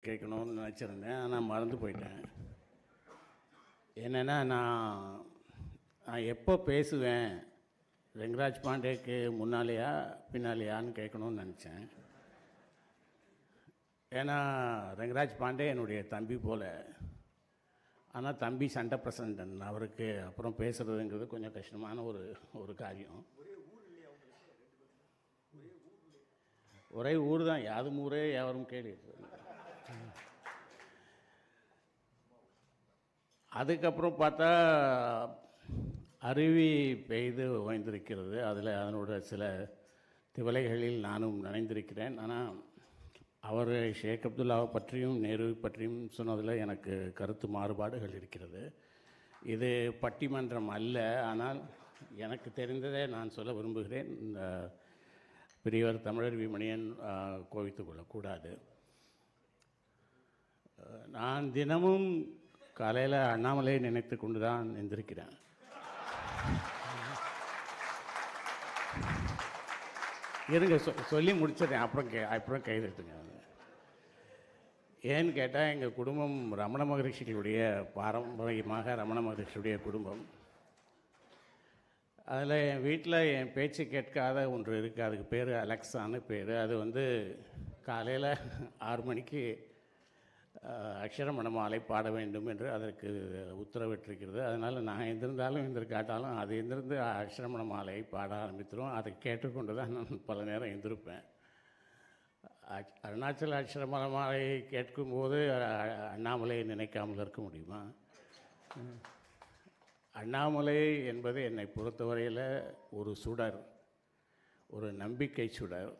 கேட்கணும்னு நினச்சிருந்தேன், ஆனால் மறந்து போயிட்டேன். என்னென்னா, நான் எப்போ பேசுவேன், ரெங்கராஜ் பாண்டேக்கு முன்னாலேயா பின்னாலேயான்னு கேட்கணும்னு நினச்சேன். ஏன்னா ரெங்கராஜ் பாண்டே என்னுடைய தம்பி போல். ஆனால் தம்பி சண்டை பிரசண்டன், அவருக்கு அப்புறம் பேசுகிறதுங்கிறது கொஞ்சம் கஷ்டமான ஒரு காரியம். ஒரே ஊர் தான், யாதும் ஊரே யாவரும் கேள்வி. அதுக்கப்புறம் பார்த்தா அருவி பெய்து ஓய்ந்திருக்கிறது. அதனோட சில திவலைகளில் நானும் நனைந்திருக்கிறேன். ஆனால் அவர் ஷேக் அப்துல்லாவை பற்றியும் நேருவை பற்றியும் சொன்னதில் எனக்கு கருத்து மாறுபாடுகள் இருக்கிறது. இது பட்டிமன்றம் அல்ல, ஆனால் எனக்கு தெரிந்ததை நான் சொல்ல விரும்புகிறேன். இந்த பெரியவர் தமிழர் விமணியன் கோவித்து கொள்ளக்கூடாது. நான் தினமும் காலையில் அண்ணாமலையை நினைத்து கொண்டு தான் எந்திருக்கிறேன். இருங்க, சொல்லி முடிச்சிடறேன், அப்புறம் கைதட்டுங்க. ஏன்னு கேட்டால், எங்கள் குடும்பம் ரமண மகரிஷிகளுடைய பாரம்பரியமாக ரமண மகரிஷியுடைய குடும்பம். அதில் என் வீட்டில் என் பேச்சு கேட்காத ஒன்று இருக்குது. அதுக்கு பேர் அலெக்சான்னு பேர். அது காலையில் 6 மணிக்கு அக்ஷரமணமாலை பாட வேண்டும் என்று அதற்கு உத்தரவிட்டிருக்கிறது. அதனால் நான் எந்திருந்தாலும் எந்திருக்காட்டாலும் அது எந்திருந்து அக்ஷரமணமாலையை பாட ஆரம்பித்துரும். அதை கேட்டுக்கொண்டு தான் நான் பல நேரம் எந்திருப்பேன். அருணாச்சல அக்ஷரமணமாலையை கேட்கும்போது அண்ணாமலையை நினைக்காமல் இருக்க முடியுமா? அண்ணாமலை என்பது என்னை பொறுத்தவரையில் ஒரு சுடர், ஒரு நம்பிக்கை சுடர்.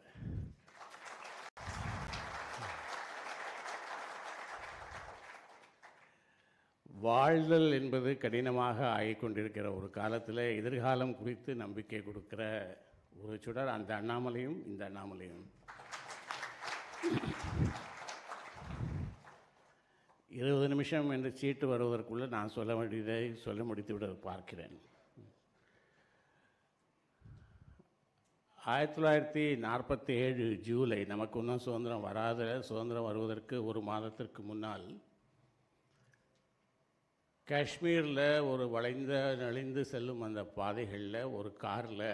வாழ்தல் என்பது கடினமாக ஆகிக்கொண்டிருக்கிற ஒரு காலத்தில் எதிர்காலம் குறித்து நம்பிக்கை கொடுக்கிற ஒரு சுடர் அந்த அண்ணாமலையும் இந்த அண்ணாமலையும். 20 நிமிஷம் என்று சீட்டு வருவதற்குள்ளே நான் சொல்ல வேண்டியதை சொல்ல முடித்து விட பார்க்கிறேன். 1947 ஜூலை, நமக்கு இன்னும் சுதந்திரம் வராத, சுதந்திரம் வருவதற்கு ஒரு மாதத்திற்கு முன்னால் காஷ்மீரில் ஒரு நலிந்து செல்லும் அந்த பாதைகளில் ஒரு காரில்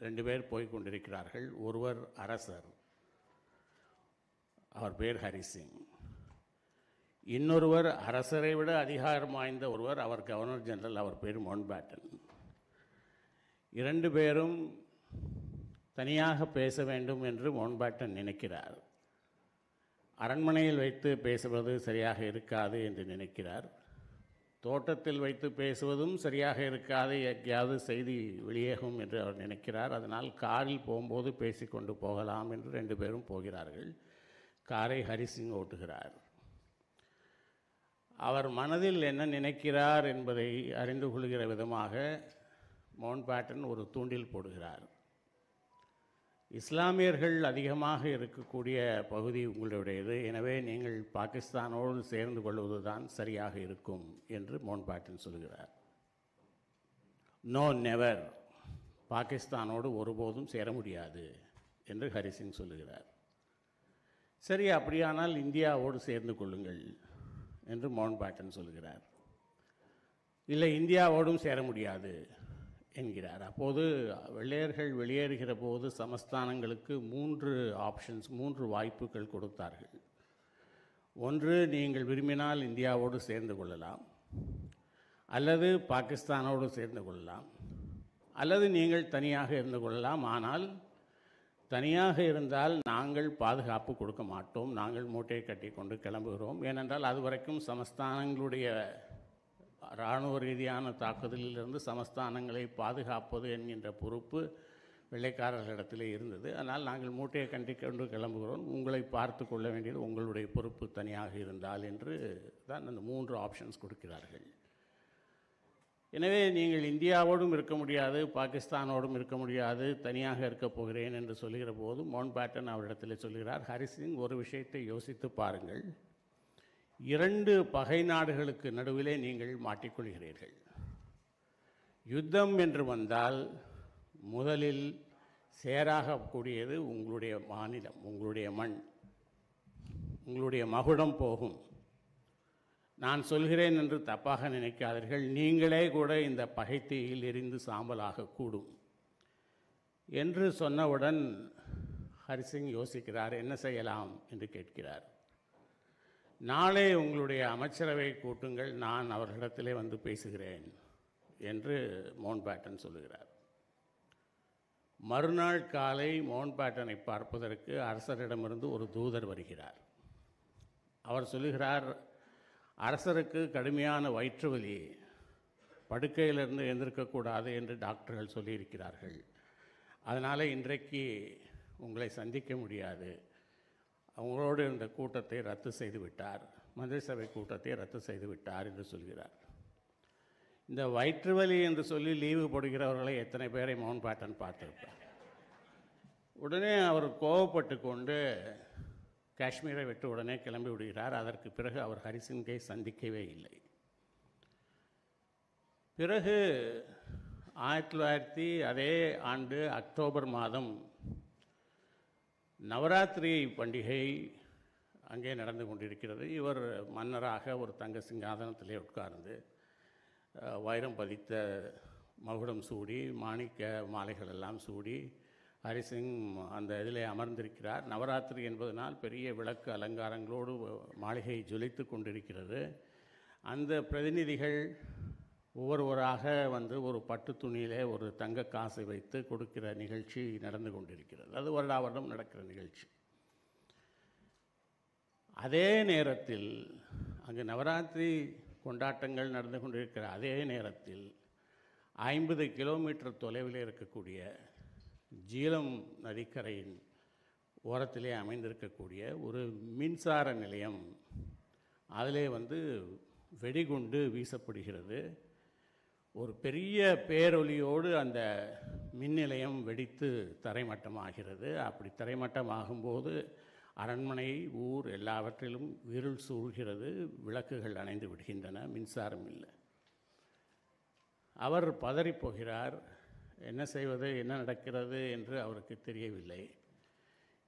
2 பேர் போய் கொண்டிருக்கிறார்கள். ஒருவர் அரசர், அவர் பேர் ஹரிசிங். இன்னொருவர் அரசரை விட அதிகாரம் வாய்ந்த ஒருவர், அவர் கவர்னர் ஜெனரல், அவர் பேர் மவுண்ட்பேட்டன். 2 பேரும் தனியாக பேச வேண்டும் என்று மவுண்ட்பேட்டன் நினைக்கிறார். அரண்மனையில் வைத்து பேசுவது சரியாக இருக்காது என்று நினைக்கிறார். தோட்டத்தில் வைத்து பேசுவதும் சரியாக இருக்காது, எங்கேயாவது செய்தி வெளியேகும் என்று அவர் நினைக்கிறார். அதனால் காரில் போகும்போது பேசிக்கொண்டு போகலாம் என்று 2 பேரும் போகிறார்கள். காரை ஹரிசிங் ஓட்டுகிறார். அவர் மனதில் என்ன நினைக்கிறார் என்பதை அறிந்து கொள்கிற விதமாக மவுண்ட்பேட்டன் ஒரு தூண்டில் போடுகிறார். இஸ்லாமியர்கள் அதிகமாக இருக்கக்கூடிய பகுதி உங்களுடையது, எனவே நீங்கள் பாகிஸ்தானோடு சேர்ந்து கொள்வது தான் சரியாக இருக்கும் என்று மவுண்ட்பேட்டன் சொல்கிறார். நோ, நெவர், பாகிஸ்தானோடு ஒருபோதும் சேர முடியாது என்று ஹரிசிங் சொல்லுகிறார். சரி, அப்படியானால் இந்தியாவோடு சேர்ந்து கொள்ளுங்கள் என்று மவுண்ட்பேட்டன் சொல்கிறார். இல்லை, இந்தியாவோடும் சேர முடியாது என்கிறார். அப்போது வெள்ளையர்கள் வெளியேறுகிற போது சமஸ்தானங்களுக்கு 3 ஆப்ஷன்ஸ், 3 வாய்ப்புகள் கொடுத்தார்கள். ஒன்று, நீங்கள் விரும்பினால் இந்தியாவோடு சேர்ந்து கொள்ளலாம், அல்லது பாகிஸ்தானோடு சேர்ந்து கொள்ளலாம், அல்லது நீங்கள் தனியாக இருந்து கொள்ளலாம். ஆனால் தனியாக இருந்தால் நாங்கள் பாதுகாப்பு கொடுக்க மாட்டோம், நாங்கள் மூட்டையை கட்டி கொண்டு கிளம்புகிறோம். ஏனென்றால் அதுவரைக்கும் சமஸ்தானங்களுடைய இராணுவ ரீதியான தாக்குதலிலிருந்து சமஸ்தானங்களை பாதுகாப்பது என்கின்ற பொறுப்பு வெள்ளைக்காரர்களிடத்திலே இருந்தது. அதனால் நாங்கள் மூட்டையை கட்டி கொண்டு கிளம்புகிறோம், உங்களை பார்த்து கொள்ள வேண்டியது உங்களுடைய பொறுப்பு தனியாக இருந்தால் என்று தான் அந்த 3 ஆப்ஷன்ஸ் கொடுக்கிறார்கள். எனவே நீங்கள் இந்தியாவோடும் இருக்க முடியாது, பாகிஸ்தானோடும் இருக்க முடியாது, தனியாக இருக்கப் போகிறேன் என்று சொல்லுகிற போது மவுண்ட்பேட்டன் அவரிடத்தில் சொல்கிறார், ஹரிசிங், ஒரு விஷயத்தை யோசித்து பாருங்கள். 2 பகை நாடுகளுக்கு நடுவிலே நீங்கள் மாட்டிக்கொள்கிறீர்கள். யுத்தம் என்று வந்தால் முதலில் சேராகக்கூடியது உங்களுடைய மாநிலம், உங்களுடைய மண். உங்களுடைய மகுடம் போகும். நான் சொல்கிறேன் என்று தப்பாக நினைக்காதீர்கள், நீங்களே கூட இந்த பகைத்தீயில் எரிந்து சாம்பலாகக்கூடும் என்று சொன்னவுடன் ஹரிசிங் யோசிக்கிறார், என்ன செய்யலாம் என்று கேட்கிறார். நாளை உங்களுடைய அமைச்சரவை கூட்டுங்கள், நான் அவர்களிடத்திலே வந்து பேசுகிறேன் என்று மவுண்ட் பேட்டன் சொல்லுகிறார். மறுநாள் காலை மவுண்ட் பேட்டனை பார்ப்பதற்கு அரசரிடமிருந்து ஒரு தூதர் வருகிறார். அவர் சொல்லுகிறார், அரசருக்கு கடுமையான வயிற்று வலி, படுக்கையிலிருந்து எழுந்திருக்கக்கூடாது என்று டாக்டர்கள் சொல்லியிருக்கிறார்கள். அதனால் இன்றைக்கு உங்களை சந்திக்க முடியாது, அவங்களோடு இந்த கூட்டத்தை ரத்து செய்து விட்டார், மந்திரி சபை கூட்டத்தை ரத்து செய்து விட்டார் என்று சொல்கிறார். இந்த வயிற்று வலி என்று சொல்லி லீவு போடுகிறவர்களை எத்தனை பேரை மவுண்ட் பேட்டன் பார்த்திருப்பார். உடனே அவர் கோபப்பட்டு கொண்டு காஷ்மீரை விட்டு உடனே கிளம்பி விடுகிறார். அதற்கு பிறகு அவர் ஹரிசிங்கை சந்திக்கவே இல்லை. பிறகு 1900 அதே ஆண்டு அக்டோபர் மாதம் நவராத்திரி பண்டிகை அங்கே நடந்து கொண்டிருக்கிறது. இவர் மன்னராக ஒரு தங்க சிங்காதனத்திலே உட்கார்ந்து வைரம் பதித்த மகுடம் சூடி மாணிக்க மாலைகள் எல்லாம் சூடி ஹரிசிங் அந்த இதிலே அமர்ந்திருக்கிறார். நவராத்திரி என்பதனால் பெரிய விளக்கு அலங்காரங்களோடு மாளிகை ஜொலித்து கொண்டிருக்கிறது. அந்த பிரதிநிதிகள் ஒவ்வொருவராக வந்து ஒரு பட்டு துணியிலே ஒரு தங்க காசை வைத்து கொடுக்கிற நிகழ்ச்சி நடந்து கொண்டிருக்கிறது. அது வருடாவருடம் நடக்கிற நிகழ்ச்சி. அதே நேரத்தில் அங்கு நவராத்திரி கொண்டாட்டங்கள் நடந்து கொண்டிருக்கிற அதே நேரத்தில் 50 கிலோமீட்டர் தொலைவில் இருக்கக்கூடிய ஜீலம் நதிக்கரையின் ஓரத்திலே அமைந்திருக்கக்கூடிய ஒரு மின்சார நிலையம், அதிலே வந்து வெடிகுண்டு வீசப்படுகிறது. ஒரு பெரிய பேரொலியோடு அந்த மின் நிலையம் வெடித்து தரைமட்டமாகிறது. அப்படி தரைமட்டமாகும்போது அரண்மனை, ஊர் எல்லாவற்றிலும் இருள் சூழ்கிறது, விளக்குகள் அணைந்து விடுகின்றன, மின்சாரம் இல்லை. அவர் பதறிப்போகிறார். என்ன செய்வது, என்ன நடக்கிறது என்று அவருக்கு தெரியவில்லை.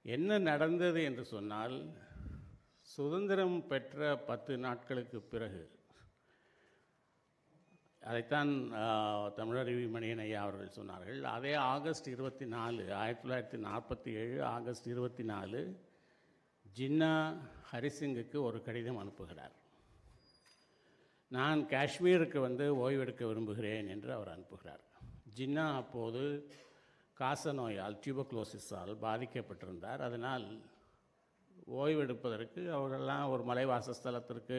என்ன நடந்தது என்று சொன்னால், சுதந்திரம் பெற்ற 10 நாட்களுக்கு பிறகு, அதைத்தான் தமிழருவி மணியன் ஐயா அவர்கள் சொன்னார்கள். அதே ஆகஸ்ட் 24, 1947 ஆகஸ்ட் 24 ஜின்னா ஹரிசிங்குக்கு ஒரு கடிதம் அனுப்புகிறார். நான் காஷ்மீருக்கு வந்து ஓய்வெடுக்க விரும்புகிறேன் என்று அவர் அனுப்புகிறார். ஜின்னா அப்போது காச நோயால், டியூபர்குலோசிஸால் பாதிக்கப்பட்டிருந்தார். அதனால் ஓய்வெடுப்பதற்கு அவர்களெல்லாம் ஒரு மலைவாசஸ்தலத்திற்கு,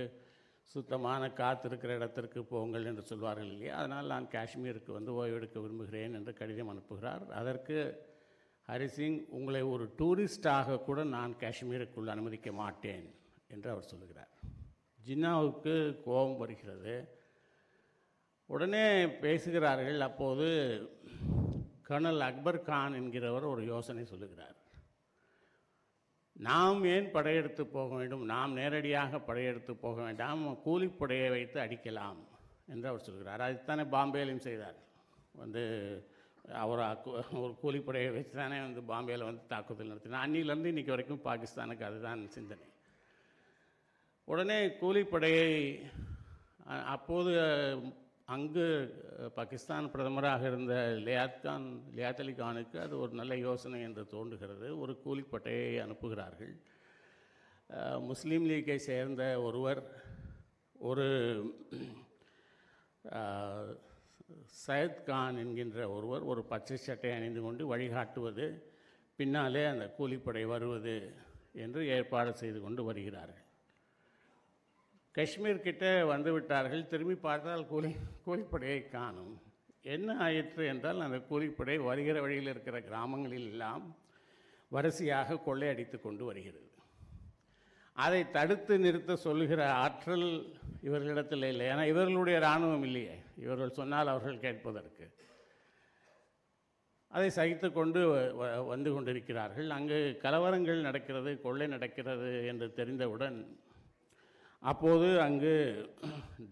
சுத்தமான காற்று இருக்கிற இடத்திற்கு போங்கள் என்று சொல்வார்கள் இல்லையா, அதனால் நான் காஷ்மீருக்கு வந்து ஓய்வெடுக்க விரும்புகிறேன் என்று கடிதம் அனுப்புகிறார். அதற்கு ஹரிசிங், உங்களை ஒரு டூரிஸ்டாக கூட நான் காஷ்மீருக்குள் அனுமதிக்க மாட்டேன் என்று அவர் சொல்லுகிறார். ஜின்னாவுக்கு கோபம் வருகிறது. உடனே பேசுகிறார்கள். அப்போது கர்னல் அக்பர் கான் என்கிறவர் ஒரு யோசனை சொல்லுகிறார். நாம் ஏன் படையெடுத்து போக வேண்டும், நாம் நேரடியாக படையெடுத்து போக வேண்டாம், கூலிப்படையை வைத்து அடிக்கலாம் என்று அவர் சொல்கிறார். அதுதானே பாம்பேலையும் செய்தார். வந்து அவர் ஒரு கூலிப்படையை வச்சு தானே வந்து பாம்பேயில் வந்து தாக்குதல் நடத்தினார். அன்னிலேருந்து இன்றைக்கி வரைக்கும் பாகிஸ்தானுக்கு அதுதான் சிந்தனை. உடனே கூலிப்படையை, அப்போது அங்கு பாகிஸ்தான் பிரதமராக இருந்த லியாத் அலி கானுக்கு அது ஒரு நல்ல யோசனை என்று தோன்றுகிறது. ஒரு கூலிப்படையை அனுப்புகிறார்கள். முஸ்லீம் லீக்கை சேர்ந்த ஒருவர், ஒரு சையத் கான் என்கின்ற ஒருவர் ஒரு பச்சை சட்டை அணிந்து கொண்டு வழிகாட்டுவது, பின்னாலே அந்த கூலிப்படை வருவது என்று ஏற்பாடு செய்து கொண்டு வருகிறார்கள். காஷ்மீர் கிட்ட வந்து விட்டார்கள். திரும்பி பார்த்தால் கூலிப்படையை காணும். என்ன ஆயிற்று என்றால், அந்த கூலிப்படை வருகிற வழியில் இருக்கிற கிராமங்களில் எல்லாம் வரிசையாக கொள்ளையடித்து கொண்டு வருகிறது. அதை தடுத்து நிறுத்த சொல்லுகிற ஆற்றல் இவர்களிடத்தில் இல்லை. ஏன்னா இவர்களுடைய இராணுவம் இல்லையே, இவர்கள் சொன்னால் அவர்கள் கேட்பதற்கு. அதை சகித்து கொண்டு வந்து கொண்டிருக்கிறார்கள். அங்கு கலவரங்கள் நடக்கிறது, கொள்ளை நடக்கிறது என்று தெரிந்தவுடன், அப்போது அங்கு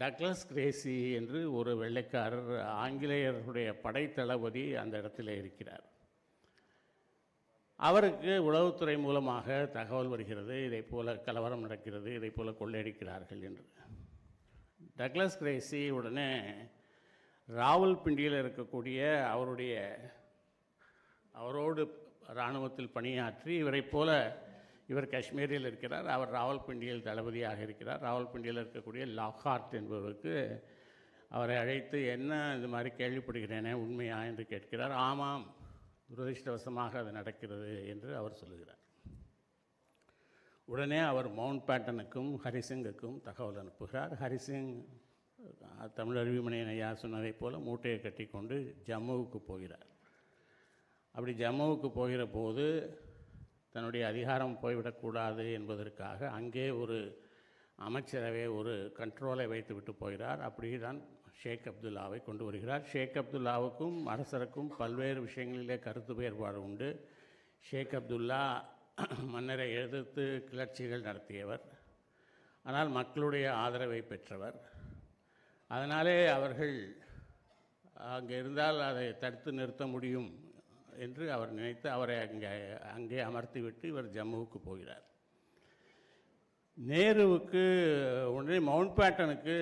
டக்ளஸ் கிரேசி என்று ஒரு வெள்ளைக்காரர், ஆங்கிலேயர்களுடைய படை தளபதி அந்த இடத்துல இருக்கிறார். அவருக்கு உளவுத்துறை மூலமாக தகவல் வருகிறது, இதை போல கலவரம் நடக்கிறது, இதை போல கொள்ளையடிக்கிறார்கள் என்று. டக்ளஸ் கிரேசி உடனே ராவல்பிண்டியில் இருக்கக்கூடிய அவரோடு இராணுவத்தில் பணியாற்றி இவர் காஷ்மீரில் இருக்கிறார், அவர் ராவல்பிண்டியில் தளபதியாக இருக்கிறார். ராவல்பிண்டியில் இருக்கக்கூடிய லாக்ஹார்ட் என்பவருக்கு அவரை அழைத்து, என்ன இது மாதிரி கேள்விப்படுகிறேனே உண்மையா என்று கேட்கிறார். ஆமாம், துரதிருஷ்டவசமாக அது நடக்கிறது என்று அவர் சொல்லுகிறார். உடனே அவர் மவுண்ட் பேட்டனுக்கும் ஹரிசிங்குக்கும் தகவல் அனுப்புகிறார். ஹரிசிங் தமிழறிவிமணியன் ஐயா சொன்னதைப் போல மூட்டையை கட்டி கொண்டு ஜம்முவுக்கு போகிறார். அப்படி ஜம்முவுக்கு போகிற போது தன்னுடைய அதிகாரம் போய்விடக்கூடாது என்பதற்காக அங்கே ஒரு அமைச்சரவை ஒரு கண்ட்ரோலை வைத்துவிட்டு போகிறார். அப்படி தான் ஷேக் அப்துல்லாவை கொண்டு வருகிறார். ஷேக் அப்துல்லாவுக்கும் அரசருக்கும் பல்வேறு விஷயங்களிலே கருத்து வேறுபாடு உண்டு. ஷேக் அப்துல்லா மன்னரை எதிர்த்து கிளர்ச்சிகள் நடத்தியவர், ஆனால் மக்களுடைய ஆதரவை பெற்றவர். அதனாலே அவர்கள் அங்கே இருந்தால் அதை தடுத்து நிறுத்த முடியும் என்று அவர் நினைத்து அவரை அங்கே அமர்த்திவிட்டு இவர் ஜம்முவுக்கு போகிறார். நேருவுக்கு உடனே மவுண்ட் பேட்டனுக்கு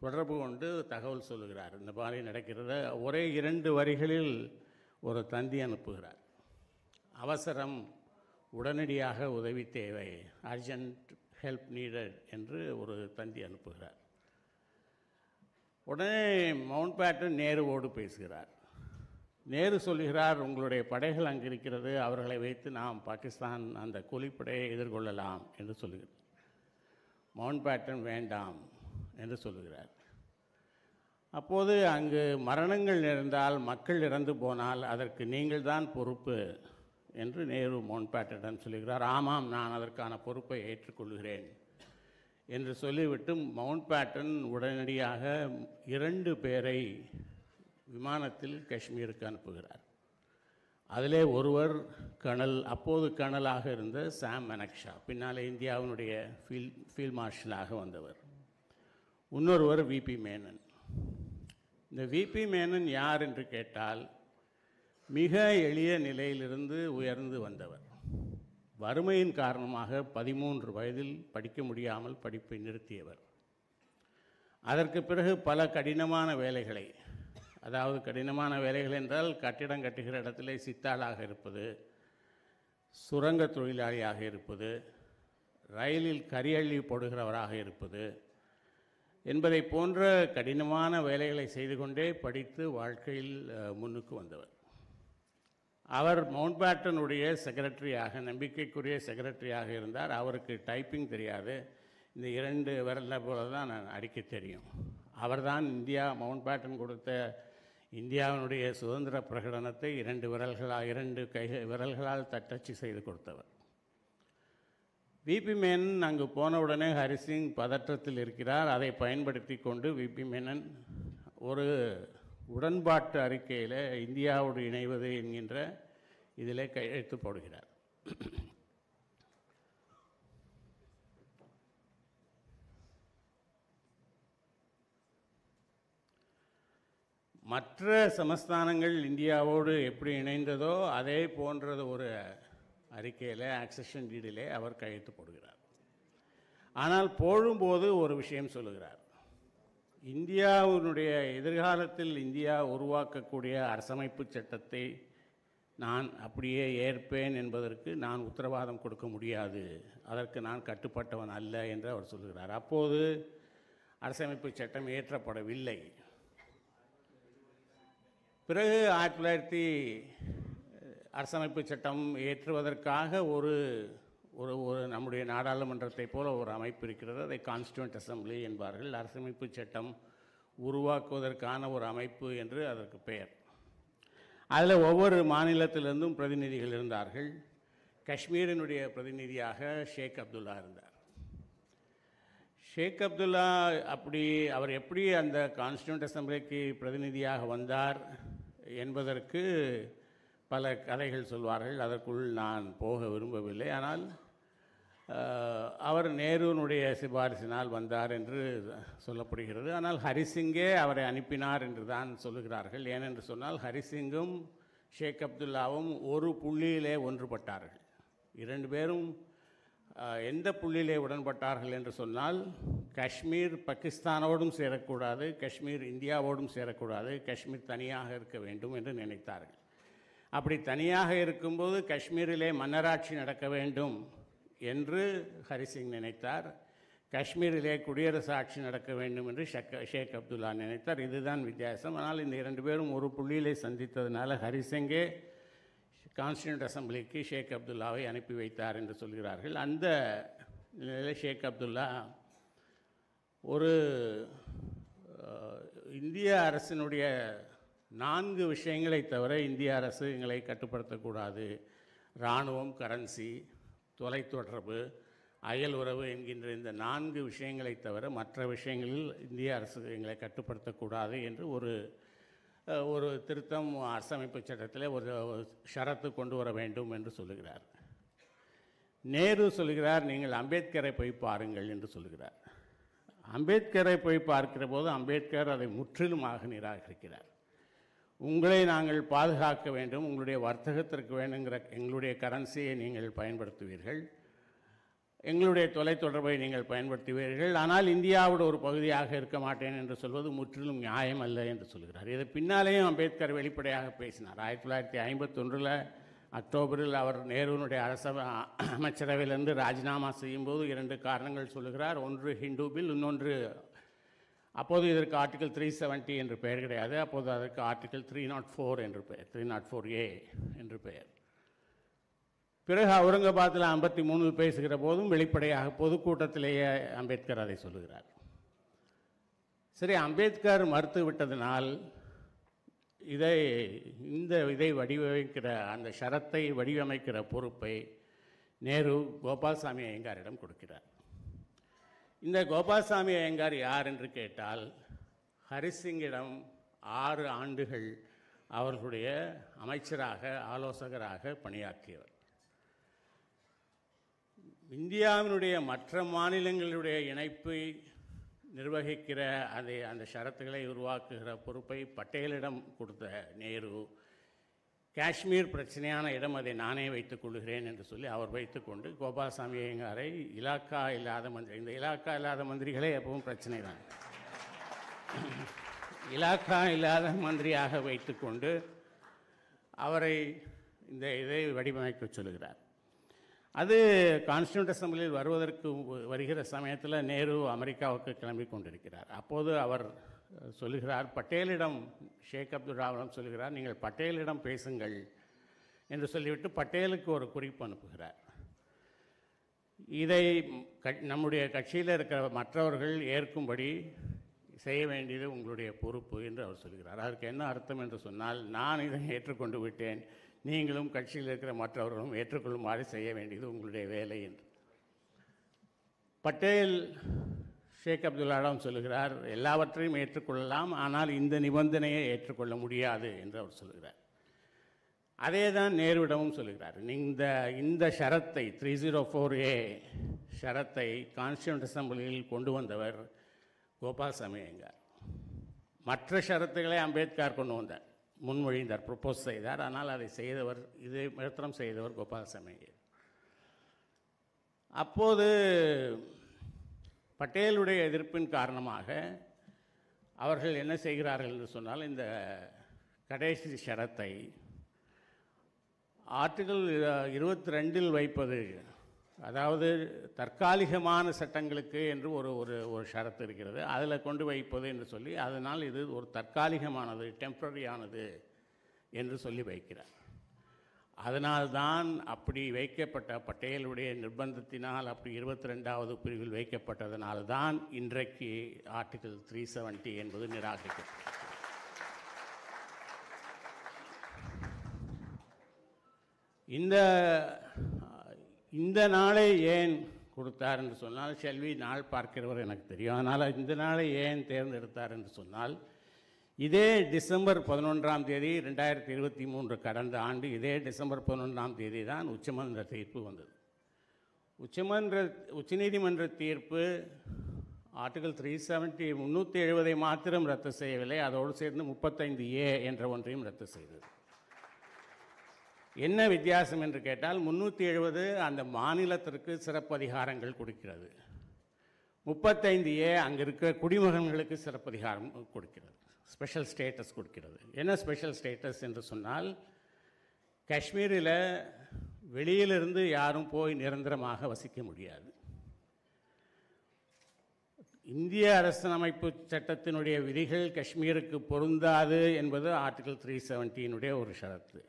தொடர்பு கொண்டு தகவல் சொல்லுகிறார். இந்த மாதிரி நடக்கிறத ஒரே 2 வரிகளில் ஒரு தந்தி அனுப்புகிறார். அவசரம், உடனடியாக உதவி தேவை, அர்ஜென்ட் ஹெல்ப் நீடட் என்று ஒரு தந்தி அனுப்புகிறார். உடனே மவுண்ட் பேட்டன் நேருவோடு பேசுகிறார். நேரு சொல்கிறார், உங்களுடைய படைகள் அங்கே இருக்கிறது, அவர்களை வைத்து நாம் பாகிஸ்தான் அந்த கூலிப்படையை எதிர்கொள்ளலாம் என்று சொல்லுகிறார். மவுண்ட் பேட்டன் வேண்டாம் என்று சொல்லுகிறார். அப்போது அங்கு மரணங்கள் நேர்ந்தால், மக்கள் இறந்து போனால் அதற்கு நீங்கள் தான் பொறுப்பு என்று நேரு மவுண்ட் பேட்டனிடம் சொல்லுகிறார். ஆமாம், நான் அதற்கான பொறுப்பை ஏற்றுக்கொள்கிறேன் என்று சொல்லிவிட்டு மவுண்ட் பேட்டன் உடனடியாக 2 பேரை விமானத்தில் காஷ்மீருக்கு அனுப்புகிறார். அதிலே ஒருவர் அப்போது கர்னலாக இருந்த சாம் மனக்ஷா, பின்னால் இந்தியாவினுடைய ஃபீல்ட் மார்ஷலாக வந்தவர். இன்னொருவர் விபி மேனன். இந்த விபி மேனன் யார் என்று கேட்டால், மிக எளிய நிலையிலிருந்து உயர்ந்து வந்தவர். வறுமையின் காரணமாக 13 வயதில் படிக்க முடியாமல் படிப்பை நிறுத்தியவர். அதற்கு பிறகு பல கடினமான வேலைகளை, அதாவது கடினமான வேலைகள் என்றால் கட்டிடம் கட்டுகிற இடத்துல சித்தாளாக இருப்பது, சுரங்க தொழிலாளியாக இருப்பது, ரயிலில் கரியள்ளி போடுகிறவராக இருப்பது என்பதை போன்ற கடினமான வேலைகளை செய்து கொண்டே படித்து வாழ்க்கையில் முன்னுக்கு வந்தவர். அவர் மவுண்ட் பேட்டனுடைய செக்ரட்டரியாக, நம்பிக்கைக்குரிய செக்ரட்டரியாக இருந்தார். அவருக்கு டைப்பிங் தெரியாது, இந்த 2 விரலை போல தான் நான் அடிக்க தெரியும். அவர்தான் மவுண்ட் பேட்டன் கொடுத்த இந்தியாவினுடைய சுதந்திர பிரகடனத்தை 2 விரல்களால் தட்டச்சு செய்து கொடுத்தவர். விபி மேனன் அங்கு போனவுடனே ஹரிசிங் பதற்றத்தில் இருக்கிறார். அதை பயன்படுத்தி கொண்டு விபி மேனன் ஒரு உடன்பாட்டு அறிக்கையில் இந்தியாவோடு இணைவது என்கின்ற இதில் கையெழுத்து போடுகிறார். மற்ற சமஸ்தானங்கள் இந்தியாவோடு எப்படி இணைந்ததோ அதே போன்றது ஒரு அறிக்கையில், ஆக்சஷன் டீடிலே அவர் கையெழுத்து போடுகிறார். ஆனால் போடும்போது ஒரு விஷயம் சொல்லுகிறார். இந்தியாவினுடைய எதிர்காலத்தில் இந்தியா உருவாக்கக்கூடிய அரசமைப்பு சட்டத்தை நான் அப்படியே ஏற்பேன் என்பதற்கு நான் உத்தரவாதம் கொடுக்க முடியாது, அதற்கு நான் கட்டுப்பட்டவன் அல்ல என்று அவர் சொல்லுகிறார். அப்போது அரசமைப்பு சட்டம் இயற்றப்படவில்லை. பிறகு 1900 அரசமைப்பு சட்டம் ஏற்றுவதற்காக ஒரு நம்முடைய நாடாளுமன்றத்தை போல ஒரு அமைப்பு இருக்கிறது, அதை கான்ஸ்டியூண்ட் அசம்பிளி என்பார்கள். அரசமைப்பு சட்டம் உருவாக்குவதற்கான ஒரு அமைப்பு என்று அதற்கு பெயர். அதில் ஒவ்வொரு மாநிலத்திலிருந்தும் பிரதிநிதிகள் இருந்தார்கள். காஷ்மீரினுடைய பிரதிநிதியாக ஷேக் அப்துல்லா இருந்தார். ஷேக் அப்துல்லா அவர் எப்படி அந்த கான்ஸ்டியூண்ட் அசம்பிளிக்கு பிரதிநிதியாக வந்தார் என்பதற்கு பல கதைகள் சொல்வார்கள். அதற்குள் நான் போக விரும்பவில்லை. ஆனால் அவர் நேருனுடைய சிபாரிசினால் வந்தார் என்று சொல்லப்படுகிறது. ஆனால் ஹரிசிங்கே அவரை அனுப்பினார் என்று தான் சொல்லுகிறார்கள். ஏனென்று சொன்னால் ஹரிசிங்கும் ஷேக் அப்துல்லாவும் ஒரு புள்ளியிலே ஒன்றுபட்டார்கள். இரண்டு பேரும் எந்த புள்ளியிலே உடன்பட்டார்கள் என்று சொன்னால், காஷ்மீர் பாகிஸ்தானோடும் சேரக்கூடாது, காஷ்மீர் இந்தியாவோடும் சேரக்கூடாது, காஷ்மீர் தனியாக இருக்க வேண்டும் என்று நினைத்தார்கள். அப்படி தனியாக இருக்கும்போது காஷ்மீரிலே மன்னராட்சி நடக்க வேண்டும் என்று ஹரிசிங் நினைத்தார். காஷ்மீரிலே குடியரசு ஆட்சி நடக்க வேண்டும் என்று ஷேக் அப்துல்லா நினைத்தார். இதுதான் வித்தியாசம். ஆனால் இந்த இரண்டு பேரும் ஒரு புள்ளியிலே சந்தித்ததுனால ஹரிசிங்கே கான்ஸ்டியூண்ட் அசம்பிளிக்கு ஷேக் அப்துல்லாவை அனுப்பி வைத்தார் என்று சொல்கிறார்கள். அந்த நிலையில் ஷேக் அப்துல்லா ஒரு இந்திய அரசினுடைய 4 விஷயங்களை தவிர இந்திய அரசு எங்களை கட்டுப்படுத்தக்கூடாது, இராணுவம், கரன்சி, தொலைத்தொடர்பு, அயல் உறவு என்கின்ற இந்த 4 விஷயங்களை தவிர மற்ற விஷயங்களில் இந்திய அரசு எங்களை கட்டுப்படுத்தக்கூடாது என்று ஒரு திருத்தம் அரசமைப்பு சட்டத்தில் ஒரு ஷரத்து கொண்டு வர வேண்டும் என்று சொல்லுகிறார். நேரு சொல்கிறார், நீங்கள் அம்பேத்கரை போய் பாருங்கள் என்று சொல்லுகிறார். அம்பேத்கரை போய் பார்க்கிற போது அம்பேத்கர் அதை முற்றிலுமாக நிராகரிக்கிறார். உங்களை நாங்கள் பாதுகாக்க வேண்டும், உங்களுடைய வர்த்தகத்திற்கு வேண்டுங்கிற எங்களுடைய கரன்சியை நீங்கள் பயன்படுத்துவீர்கள், எங்களுடைய தொலைத்தொடர்பை நீங்கள் பயன்படுத்துவீர்கள், ஆனால் இந்தியாவோட ஒரு பகுதியாக இருக்க மாட்டேன் என்று சொல்வது முற்றிலும் நியாயம் அல்ல என்று சொல்கிறார். இது பின்னாலேயும் அம்பேத்கர் வெளிப்படையாக பேசினார். 1951 அக்டோபரில் அவர் நேருனுடைய அமைச்சரவையிலிருந்து ராஜினாமா செய்யும்போது 2 காரணங்கள் சொல்லுகிறார். ஒன்று ஹிந்து பில், இன்னொன்று அப்போது இதற்கு ஆர்டிகல் 370 என்று பெயர் கிடையாது, அப்போது அதற்கு ஆர்டிகல் 304 என்று பெயர், 304A என்று பெயர். பிறகு அவுரங்காபாத்தில் 53 பேசுகிற போதும் வெளிப்படையாக பொதுக்கூட்டத்திலேயே அம்பேத்கர் அதை சொல்லுகிறார். சரி, அம்பேத்கர் மறுத்து விட்டதனால் இதை வடிவமைக்கிற அந்த ஷரத்தை வடிவமைக்கிற பொறுப்பை நேரு கோபால்சாமி ஐயங்காரிடம் கொடுக்கிறார். இந்த கோபால்சாமி ஐயங்கார் யார் என்று கேட்டால், ஹரிசிங்கிடம் 6 ஆண்டுகள் அவர்களுடைய அமைச்சராக ஆலோசகராக பணியாற்றியவர். இந்தியாவினுடைய மற்ற மாநிலங்களுடைய இணைப்பை நிர்வகிக்கிற அந்த ஷரத்துகளை உருவாக்குகிற பொறுப்பை பட்டேலிடம் கொடுத்த நேரு, காஷ்மீர் பிரச்சனையான இடம், அதை நானே வைத்துக் கொள்கிறேன் என்று சொல்லி அவர் வைத்துக்கொண்டு கோபால்சாமி ஐயங்காரை இலாக்கா இல்லாத மந்திரி, இந்த இலாக்கா இல்லாத மந்திரிகளே எப்பவும் பிரச்சனை தான், இலாக்கா இல்லாத மந்திரியாக வைத்துக்கொண்டு அவரை இதை வடிவமைக்க சொல்லுகிறார். அது கான்ஸ்டியூண்ட் அசம்பிளியில் வருகிற சமயத்தில் நேரு அமெரிக்காவுக்கு கிளம்பி கொண்டிருக்கிறார். அப்போது அவர் சொல்லுகிறார், பட்டேலிடம், ஷேக் அப்துல்லாவிடம் சொல்லுகிறார், நீங்கள் பட்டேலிடம் பேசுங்கள் என்று சொல்லிவிட்டு பட்டேலுக்கு ஒரு குறிப்பு அனுப்புகிறார். இதை நம்முடைய கட்சியில் இருக்கிற மற்றவர்கள் ஏற்கும்படி செய்ய வேண்டியது உங்களுடைய பொறுப்பு என்று அவர் சொல்கிறார். அதற்கு என்ன அர்த்தம் என்று சொன்னால், நான் இதை ஏற்றுக்கொண்டு விட்டேன், நீங்களும் கட்சியில் இருக்கிற மற்றவர்களும் ஏற்றுக்கொள்ளுமாறு செய்ய வேண்டியது உங்களுடைய வேலை என்று. பட்டேல் ஷேக் அப்துல்லாவிடம் சொல்லுகிறார், எல்லாவற்றையும் ஏற்றுக்கொள்ளலாம், ஆனால் இந்த நிபந்தனையை ஏற்றுக்கொள்ள முடியாது என்று அவர் சொல்கிறார். அதே தான் நேருவிடமும் சொல்லுகிறார். இந்த ஷரத்தை 304A ஷரத்தை கான்ஸ்டியூண்ட் அசம்பிளியில் கொண்டு வந்தவர் கோபால்சாமி ஐயங்கார். மற்ற ஷரத்துக்களை அம்பேத்கர் கொண்டு வந்தார், முன்மொழிந்தார், ப்ரொப்போஸ் செய்தார். ஆனால் அதை செய்தவர், இதை மாத்திரம் செய்தவர் கோபால்சாமி ஐயர். அப்போது பட்டேலுடைய எதிர்ப்பின் காரணமாக அவர்கள் என்ன செய்கிறார்கள் என்று சொன்னால், இந்த கடைசி ஷரத்தை ஆர்டிகல் 22 வைப்பது, அதாவது தற்காலிகமான சட்டங்களுக்கு என்று ஒரு ஷரத்து இருக்கிறது, அதில் கொண்டு வைப்பது என்று சொல்லி, அதனால் இது ஒரு தற்காலிகமானது, டெம்பரரியானது என்று சொல்லி வைக்கிறார். அதனால்தான் அப்படி வைக்கப்பட்ட பட்டேலுடைய நிர்பந்தத்தினால் அப்படி 22வது பிரிவில் வைக்கப்பட்டதனால்தான் இன்றைக்கு ஆர்டிகல் 370 என்பது நிராகரிக்கப்பட்டது. இந்த நாளை ஏன் கொடுத்தார் என்று சொன்னால், செல்வி நாள் பார்க்கிறவர் எனக்கு தெரியும், அதனால் இந்த நாளை ஏன் தேர்ந்தெடுத்தார் என்று சொன்னால், இதே டிசம்பர் 11ஆம் தேதி 2023 கடந்த ஆண்டு இதே டிசம்பர் 11ஆம் தேதி தான் உச்சமன்ற தீர்ப்பு வந்தது. உச்சநீதிமன்ற தீர்ப்பு ஆர்டிகல் 370 370 மாத்திரம் ரத்து செய்யவில்லை, அதோடு சேர்ந்து 35A என்ற ஒன்றையும் ரத்து செய்தது. என்ன வித்தியாசம் என்று கேட்டால் 370 அந்த மாநிலத்திற்கு சிறப்பு அதிகாரங்கள் கொடுக்கிறது. 35A அங்கே இருக்கிற குடிமகன்களுக்கு சிறப்பு அதிகாரம் கொடுக்கிறது, ஸ்பெஷல் ஸ்டேட்டஸ் கொடுக்கிறது. என்ன ஸ்பெஷல் ஸ்டேட்டஸ் என்று சொன்னால், காஷ்மீரில் வெளியிலிருந்து யாரும் போய் நிரந்தரமாக வசிக்க முடியாது. இந்திய அரசியலமைப்பு சட்டத்தினுடைய விதிகள் காஷ்மீருக்கு பொருந்தாது என்பது ஆர்டிகல் 370 ஒரு ஷரத்து.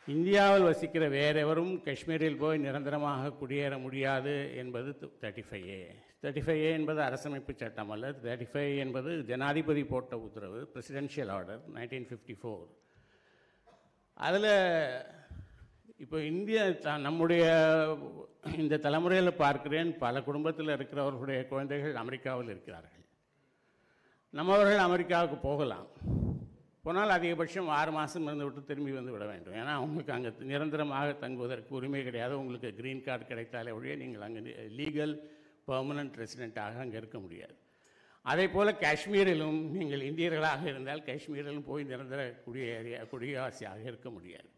இந்தியாவில் வசிக்கிற வேறெவரும் காஷ்மீரில் போய் நிரந்தரமாக குடியேற முடியாது என்பது 35A. 35A என்பது அரசமைப்பு சட்டம் அல்ல. 35 என்பது ஜனாதிபதி போட்ட உத்தரவு, பிரசிடென்ஷியல் ஆர்டர் 1954. அதில் இப்போ நம்முடைய இந்த தலைமுறையில் பார்க்கிறேன், பல குடும்பத்தில் இருக்கிறவர்களுடைய குழந்தைகள் அமெரிக்காவில் இருக்கிறார்கள். நம்மவர்கள் அமெரிக்காவுக்கு போகலாம், போனால் அதிகபட்சம் 6 மாதம் இருந்து விட்டு திரும்பி வந்து விட வேண்டும். ஏன்னா அவங்களுக்கு அங்கே நிரந்தரமாக தங்குவதற்கு உரிமை கிடையாது. உங்களுக்கு க்ரீன் கார்டு கிடைத்தாலே ஒழிய நீங்கள் அங்கே லீகல் பெர்மனன்ட் ரெசிடெண்ட்டாக அங்கே இருக்க முடியாது. அதே போல் காஷ்மீரிலும் நீங்கள் இந்தியர்களாக இருந்தால் காஷ்மீரிலும் போய் நிரந்தர குடியாசியாக இருக்க முடியாது.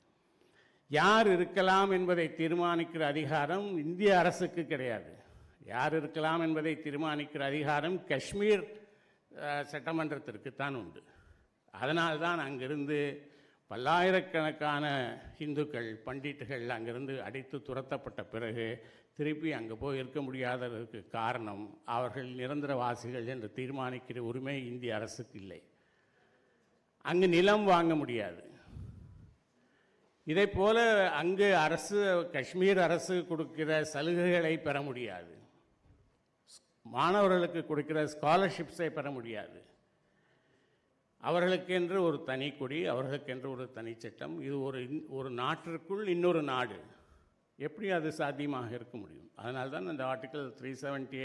யார் இருக்கலாம் என்பதை தீர்மானிக்கிற அதிகாரம் இந்திய அரசுக்கு கிடையாது. யார் இருக்கலாம் என்பதை தீர்மானிக்கிற அதிகாரம் காஷ்மீர் சட்டமன்றத்திற்குத்தான் உண்டு. அதனால்தான் அங்கிருந்து பல்லாயிரக்கணக்கான இந்துக்கள், பண்டிட்டுகள் அங்கிருந்து அடித்து துரத்தப்பட்ட பிறகு திருப்பி அங்கே போய் இருக்க முடியாததற்கு காரணம் அவர்கள் நிரந்தரவாசிகள் என்று தீர்மானிக்கிற உரிமை இந்திய அரசுக்கு இல்லை. அங்கு நிலம் வாங்க முடியாது. இதை போல அங்கு காஷ்மீர் அரசு கொடுக்கிற சலுகைகளை பெற முடியாது. மாணவர்களுக்கு கொடுக்கிற ஸ்காலர்ஷிப்ஸை பெற முடியாது. அவர்களுக்கென்று ஒரு தனி கொடி, அவர்களுக்கென்று ஒரு தனி சட்டம். இது ஒரு நாட்டிற்குள் இன்னொரு நாடு. எப்படி அது சாத்தியமாக இருக்க முடியும்? அதனால்தான் அந்த ஆர்டிகல் 370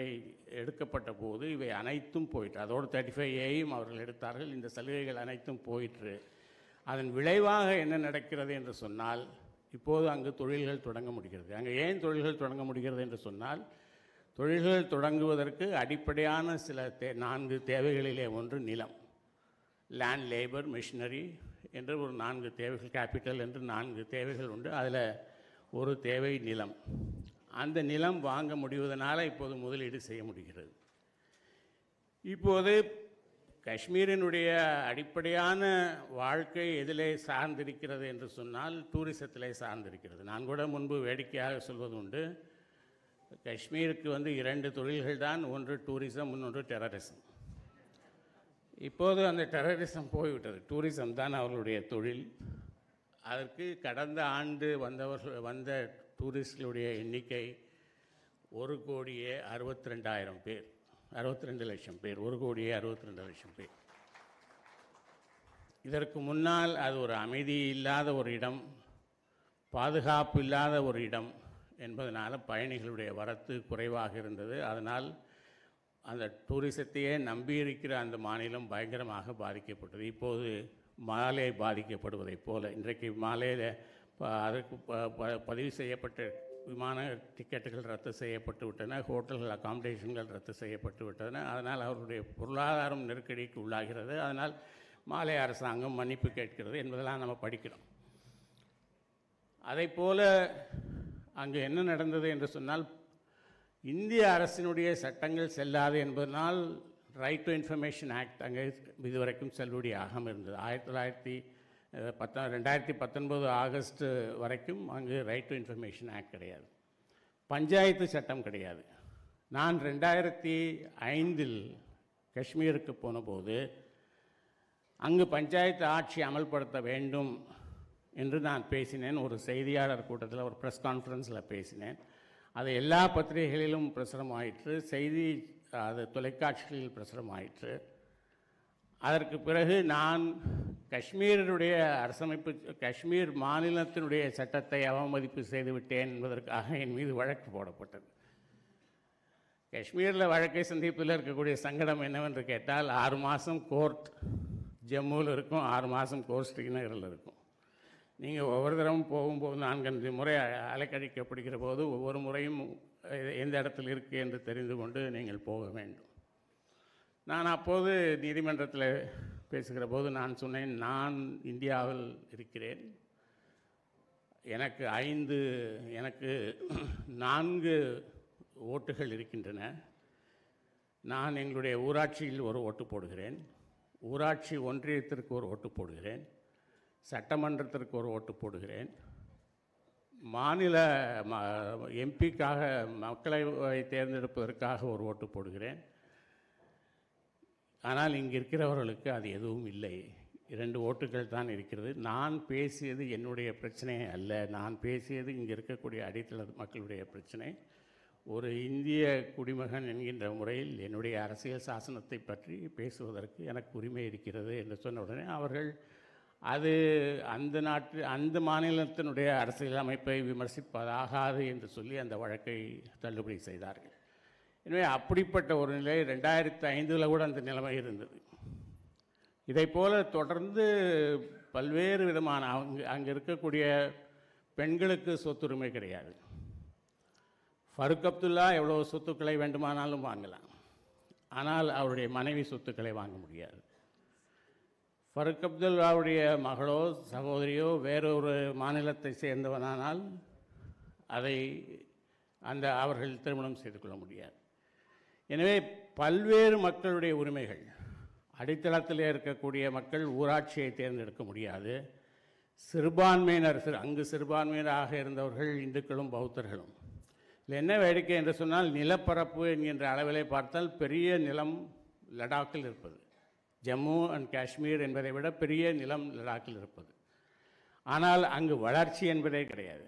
எடுக்கப்பட்ட போது இவை அனைத்தும் போயிற்று. அதோடு 35Aயும் அவர்கள் எடுத்தார்கள். இந்த சலுகைகள் அனைத்தும் போயிற்று. அதன் விளைவாக என்ன நடக்கிறது என்று சொன்னால், இப்போது அங்கு தொழில்கள் தொடங்க முடிகிறது. அங்கே ஏன் தொழில்கள் தொடங்க முடிகிறது என்று சொன்னால், தொழில்கள் தொடங்குவதற்கு அடிப்படையான சில 4 தேவைகளிலே ஒன்று நிலம். லேண்ட், லேபர், மிஷினரி என்று ஒரு 4 தேவைகள், கேபிட்டல் என்று 4 தேவைகள் உண்டு. அதில் ஒரு தேவை நிலம். அந்த நிலம் வாங்க முடிவதனால இப்போது முதலீடு செய்ய முடிகிறது. இப்போது காஷ்மீரினுடைய அடிப்படையான வாழ்க்கை எதிலே சார்ந்திருக்கிறது என்று சொன்னால் டூரிசத்திலே சார்ந்திருக்கிறது. நான் கூட முன்பு வேடிக்கையாக சொல்வது உண்டு, காஷ்மீருக்கு 2 தொழில்கள் தான், ஒன்று டூரிசம், இன்னொன்று டெரரிசம். இப்போது அந்த டெரரிசம் போய்விட்டது, டூரிசம் தான் அவர்களுடைய தொழில். அதற்கு கடந்த ஆண்டு வந்த டூரிஸ்டுகளுடைய எண்ணிக்கை 1,62,00,000 பேர், 62 லட்சம் பேர், 1,62 லட்சம் பேர். இதற்கு முன்னால் அது ஒரு அமைதி இல்லாத ஒரு இடம், பாதுகாப்பு இல்லாத ஒரு இடம் என்பதனால் பயணிகளுடைய வரத்து குறைவாக இருந்தது. அதனால் அந்த டூரிசத்தையே நம்பியிருக்கிற அந்த மாநிலம் பயங்கரமாக பாதிக்கப்பட்டது. இப்போது மாலே பாதிக்கப்படுவதைப் போல இன்றைக்கு மாலேயில் அதற்கு பதிவு செய்யப்பட்ட விமான டிக்கெட்டுகள் ரத்து செய்யப்பட்டு விட்டன, ஹோட்டல்கள் அகாமடேஷன்கள் ரத்து செய்யப்பட்டு விட்டன. அதனால் அவருடைய பொருளாதாரம் நெருக்கடிக்கு உள்ளாகிறது. அதனால் மாலே அரசாங்கம் மன்னிப்பு கேட்கிறது என்பதெல்லாம் நம்ம படிக்கிறோம். அதைப்போல் அங்கு என்ன நடந்தது என்று சொன்னால், இந்திய அரசினுடைய சட்டங்கள் செல்லாது என்பதனால் ரைட் டு இன்ஃபர்மேஷன் ஆக்ட் அங்கே இதுவரைக்கும் செல்லுபடியாகாமல் இருந்தது. 2019 ஆகஸ்ட் வரைக்கும் அங்கு ரைட் டு இன்ஃபர்மேஷன் ஆக்ட் கிடையாது. பஞ்சாயத்து சட்டம் கிடையாது. நான் 2005 காஷ்மீருக்கு போனபோது அங்கு பஞ்சாயத்து ஆட்சி அமல்படுத்த வேண்டும் என்று நான் பேசினேன். ஒரு செய்தியாளர் கூட்டத்தில், ஒரு ப்ரெஸ் கான்ஃபரன்ஸில் பேசினேன். அது எல்லா பத்திரிகைகளிலும் பிரசுரமாயிற்று, அது தொலைக்காட்சிகளில் பிரசுரமாயிற்று. அதற்கு பிறகு நான் காஷ்மீருடைய காஷ்மீர் மாநிலத்தினுடைய சட்டத்தை அவமதிப்பு செய்துவிட்டேன் என்பதற்காக என் மீது வழக்கு போடப்பட்டது. காஷ்மீரில் வழக்கை சந்திப்பில் இருக்கக்கூடிய சங்கடம் என்னவென்று கேட்டால், 6 மாதம் கோர்ட் ஜம்முவில் இருக்கும், 6 மாதம் கோர்ட் ஸ்ரீநகரில் இருக்கும். நீங்கள் ஒவ்வொரு தடவும் போகும்போது 4-5 முறை அலைக்கழிக்கப்படுகிற போது ஒவ்வொரு முறையும் எந்த இடத்தில் இருக்குது என்று தெரிந்து கொண்டு நீங்கள் போக வேண்டும். நான் அப்போது நீதிமன்றத்தில் பேசுகிற போது நான் சொன்னேன், நான் இந்தியாவில் இருக்கிறேன், எனக்கு 4 ஓட்டுகள் இருக்கின்றன. நான் எங்களுடைய ஊராட்சியில் ஒரு ஓட்டு போடுகிறேன், ஊராட்சி ஒன்றியத்திற்கு ஒரு ஓட்டு போடுகிறேன், சட்டமன்றத்திற்கு ஒரு ஓட்டு போடுகிறேன், மாநில எம்பிக்காக மக்களை தேர்ந்தெடுப்பதற்காக ஒரு ஓட்டு போடுகிறேன். ஆனால் இங்கே இருக்கிறவர்களுக்கு அது எதுவும் இல்லை. 2 ஓட்டுகள் தான் இருக்கிறது. நான் பேசியது என்னுடைய பிரச்சனை அல்ல, நான் பேசியது இங்கே இருக்கக்கூடிய அடித்தள மக்களுடைய பிரச்சனை. ஒரு இந்திய குடிமகன் என்கின்ற முறையில் என்னுடைய அரசியல் சாசனத்தை பற்றி பேசுவதற்கு எனக்கு உரிமை இருக்கிறது என்று சொன்ன உடனே அவர்கள் அது அந்த மாநிலத்தினுடைய அரசியல் அமைப்பை விமர்சிப்பதாகாது என்று சொல்லி அந்த வழக்கை தள்ளுபடி செய்தார்கள். எனவே அப்படிப்பட்ட ஒரு நிலை 2005 கூட அந்த நிலைமை இருந்தது. இதைப்போல தொடர்ந்து பல்வேறு விதமான அங்கே இருக்கக்கூடிய பெண்களுக்கு சொத்துரிமை கிடையாது. ஃபருக் அப்துல்லா எவ்வளோ சொத்துக்களை வேண்டுமானாலும் வாங்கலாம், ஆனால் அவருடைய மனைவி சொத்துக்களை வாங்க முடியாது. ஃபருக் அப்துல்லாவுடைய மகளோ சகோதரியோ வேறொரு மாநிலத்தை சேர்ந்தவனானால் அவர்கள் திருமணம் செய்து கொள்ள முடியாது. எனவே பல்வேறு மக்களுடைய உரிமைகள், அடித்தளத்தில் இருக்கக்கூடிய மக்கள் ஊராட்சியை தேர்ந்தெடுக்க முடியாது. அங்கு சிறுபான்மையினராக இருந்தவர்கள் இந்துக்களும் பௌத்தர்களும். இதில் என்ன வேடிக்கை என்று சொன்னால், நிலப்பரப்பு என்கின்ற அளவிலே பார்த்தால் பெரிய நிலம் லடாக்கில் இருப்பது, ஜம்மு அண்ட் காஷ்மீர் என்பதை விட பெரிய நிலம் லடாக்கில் இருப்பது. ஆனால் அங்கு வளர்ச்சி என்பதே கிடையாது.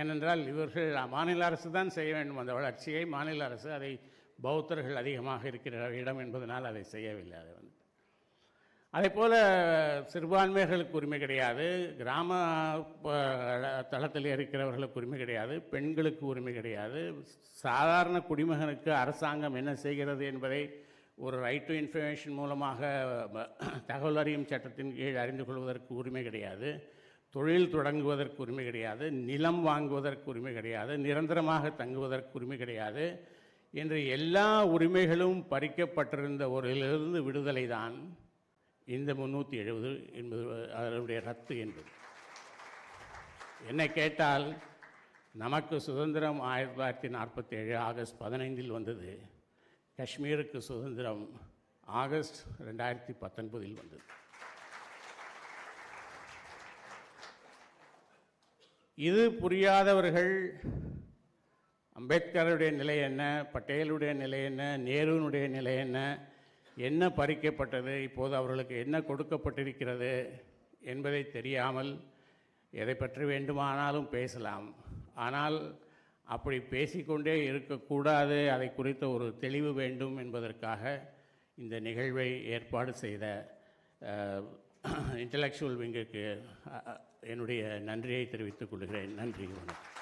ஏனென்றால் இவர்கள் மாநில அரசு தான் செய்ய வேண்டும் அந்த வளர்ச்சியை. மாநில அரசு அதை பௌத்தர்கள் அதிகமாக இருக்கிற இடம் என்பதனால் அதை செய்யவில்லை. அதே போல் சிறுபான்மைகளுக்கு உரிமை கிடையாது, கிராம தளத்தில் இருக்கிறவர்களுக்கு உரிமை கிடையாது, பெண்களுக்கு உரிமை கிடையாது. சாதாரண குடிமகனுக்கு அரசாங்கம் என்ன செய்கிறது என்பதை ஒரு ரைட் டு இன்ஃபர்மேஷன் மூலமாக தகவல் அறியும் சட்டத்தின் கீழ் அறிந்து கொள்வதற்கு உரிமை கிடையாது. தொழில் தொடங்குவதற்கு உரிமை கிடையாது, நிலம் வாங்குவதற்கு உரிமை கிடையாது, நிரந்தரமாக தங்குவதற்கு உரிமை கிடையாது என்று எல்லா உரிமைகளும் பறிக்கப்பட்டிருந்த ஒருவரிலிருந்து விடுதலை தான் இந்த 370 என்பது அதனுடைய ரத்து என்பது. என்னை கேட்டால் நமக்கு சுதந்திரம் 1947 ஆகஸ்ட் 15 வந்தது. காஷ்மீருக்கு சுதந்திரம் ஆகஸ்ட் 2019 வந்தது. இது புரியாதவர்கள் அம்பேத்கருடைய நிலை என்ன, பட்டேலுடைய நிலை என்ன, நேருனுடைய நிலை என்ன பறிக்கப்பட்டது, இப்போது அவர்களுக்கு என்ன கொடுக்கப்பட்டிருக்கிறது என்பதை தெரியாமல் எதை பற்றி வேண்டுமானாலும் பேசலாம். ஆனால் அப்படி பேசிக்கொண்டே இருக்கக்கூடாது. அதை குறித்த ஒரு தெளிவு வேண்டும் என்பதற்காக இந்த நிகழ்வை ஏற்பாடு செய்த இன்டலெக்சுவல் விங்குக்கு என்னுடைய நன்றியை தெரிவித்துக் கொள்கிறேன். நன்றி, வணக்கம்.